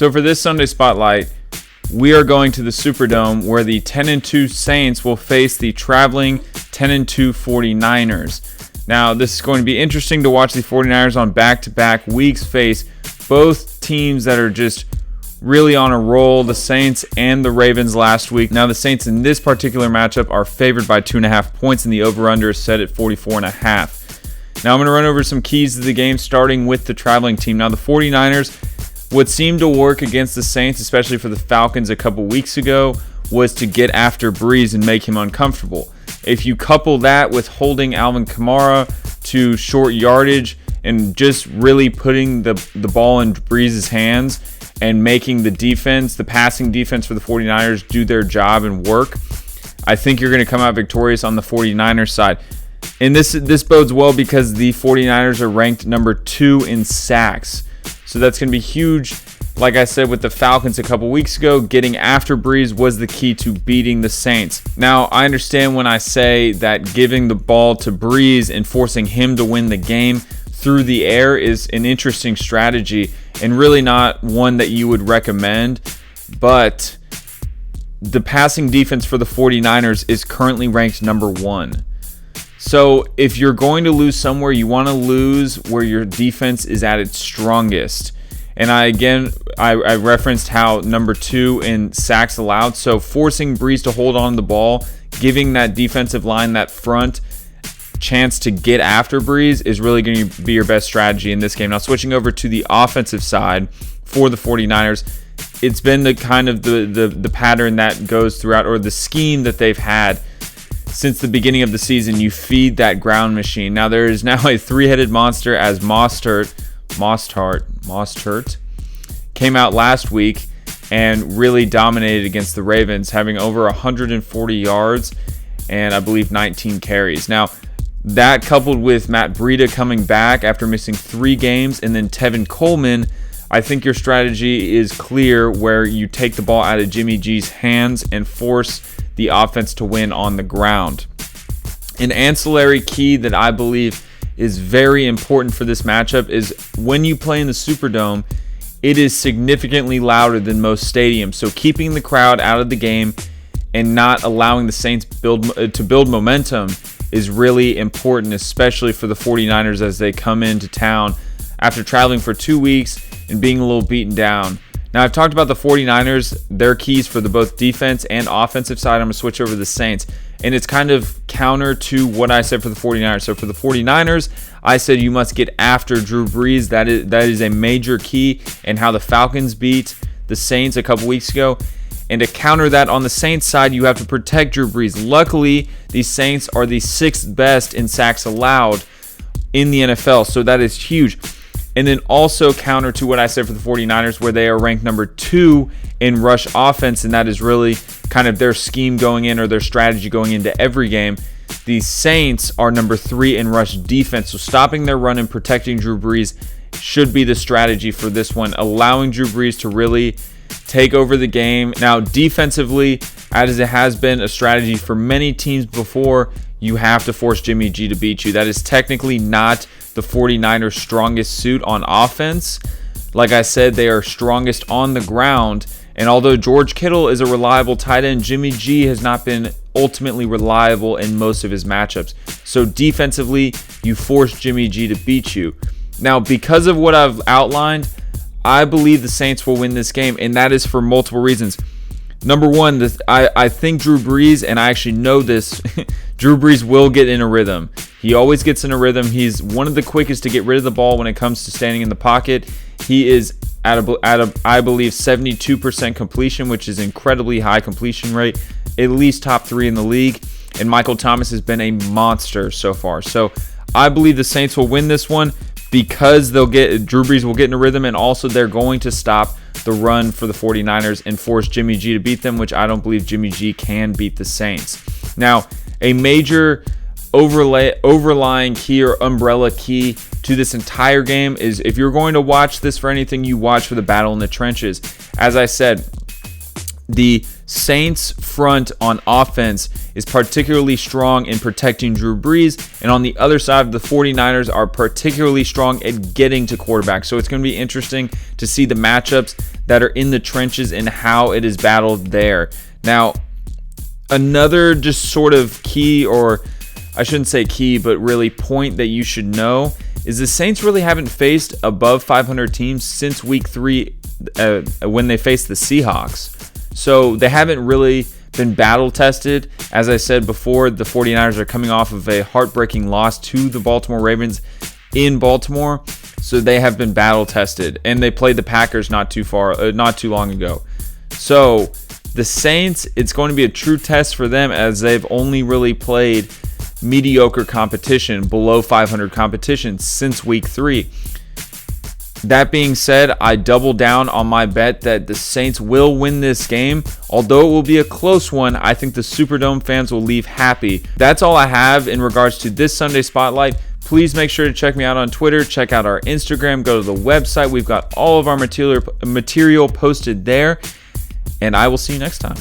So for this Sunday Spotlight, we are going to the Superdome where the 10-2 Saints will face the traveling 10-2 49ers. Now, this is going to be interesting to watch the 49ers on back-to-back weeks face both teams that are just really on a roll, the Saints and the Ravens last week. Now, the Saints in this particular matchup are favored by 2.5 points, and the over-under is set at 44.5. Now, I'm going to run over some keys to the game, starting with the traveling team. Now, the 49ers, what seemed to work against the Saints, especially for the Falcons a couple weeks ago, was to get after Brees and make him uncomfortable. If you couple that with holding Alvin Kamara to short yardage and just really putting the ball in Brees' hands and making the defense, the passing defense for the 49ers, do their job and work, I think you're going to come out victorious on the 49ers side. And this bodes well because the 49ers are ranked number 2 in sacks. So that's going to be huge. Like I said with the Falcons a couple weeks ago, getting after Brees was the key to beating the Saints. Now, I understand when I say that giving the ball to Brees and forcing him to win the game through the air is an interesting strategy and really not one that you would recommend. But the passing defense for the 49ers is currently ranked number 1. So if you're going to lose somewhere, you want to lose where your defense is at its strongest. And I referenced how number 2 in sacks allowed. So forcing Brees to hold on to the ball, giving that defensive line, that front, chance to get after Brees is really going to be your best strategy in this game. Now, switching over to the offensive side for the 49ers, it's been the kind of the pattern that goes throughout, or the scheme that they've had since the beginning of the season. You feed that ground machine. Now, there is now a three-headed monster as Mostert came out last week and really dominated against the Ravens, having over 140 yards and I believe 19 carries. Now, that coupled with Matt Breida coming back after missing 3 games, and then Tevin Coleman, I think your strategy is clear, where you take the ball out of Jimmy G's hands and force the offense to win on the ground. An ancillary key that I believe is very important for this matchup is when you play in the Superdome, it is significantly louder than most stadiums. So keeping the crowd out of the game and not allowing the Saints to build momentum is really important, especially for the 49ers as they come into town after traveling for 2 weeks and being a little beaten down. Now, I've talked about the 49ers, their keys for the both defense and offensive side. I'm going to switch over to the Saints. And it's kind of counter to what I said for the 49ers. So for the 49ers, I said you must get after Drew Brees. That is a major key in how the Falcons beat the Saints a couple weeks ago. And to counter that on the Saints side, you have to protect Drew Brees. Luckily, the Saints are the 6th best in sacks allowed in the NFL. So that is huge. And then also counter to what I said for the 49ers, where they are ranked number 2 in rush offense, and that is really kind of their scheme going in, or their strategy going into every game. The Saints are number 3 in rush defense, so stopping their run and protecting Drew Brees should be the strategy for this one, allowing Drew Brees to really take over the game. Now, defensively, as it has been a strategy for many teams before, you have to force Jimmy G to beat you. That is technically not the 49ers' strongest suit on offense. Like I said, they are strongest on the ground. And although George Kittle is a reliable tight end, Jimmy G has not been ultimately reliable in most of his matchups. So defensively, you force Jimmy G to beat you. Now, because of what I've outlined, I believe the Saints will win this game, and that is for multiple reasons. Number one, I think Drew Brees, and I actually know this, Drew Brees will get in a rhythm. He always gets in a rhythm. He's one of the quickest to get rid of the ball when it comes to standing in the pocket. He is at I believe, 72% completion, which is incredibly high completion rate, at least top 3 in the league. And Michael Thomas has been a monster so far. So I believe the Saints will win this one because Drew Brees will get in a rhythm, and also they're going to stop the run for the 49ers and force Jimmy G to beat them, which I don't believe Jimmy G can beat the Saints. Now, a major overlying key or umbrella key to this entire game is, if you're going to watch this for anything, you watch for the battle in the trenches. As I said, the Saints front on offense is particularly strong in protecting Drew Brees, and on the other side, the 49ers are particularly strong at getting to quarterback. So it's going to be interesting to see the matchups that are in the trenches and how it is battled there. Now, another just sort of key, or I shouldn't say key, but really point that you should know is the Saints really haven't faced above 500 teams since week 3 when they faced the Seahawks. So they haven't really been battle tested. As I said before, the 49ers are coming off of a heartbreaking loss to the Baltimore Ravens in Baltimore. So they have been battle tested, and they played the Packers not too long ago. So the Saints, it's going to be a true test for them, as they've only really played mediocre competition, below 500 competition since week 3. That being said, I double down on my bet that the Saints will win this game. Although it will be a close one, I think the Superdome fans will leave happy. That's all I have in regards to this Sunday Spotlight. Please make sure to check me out on Twitter, check out our Instagram, go to the website. We've got all of our material posted there, and I will see you next time.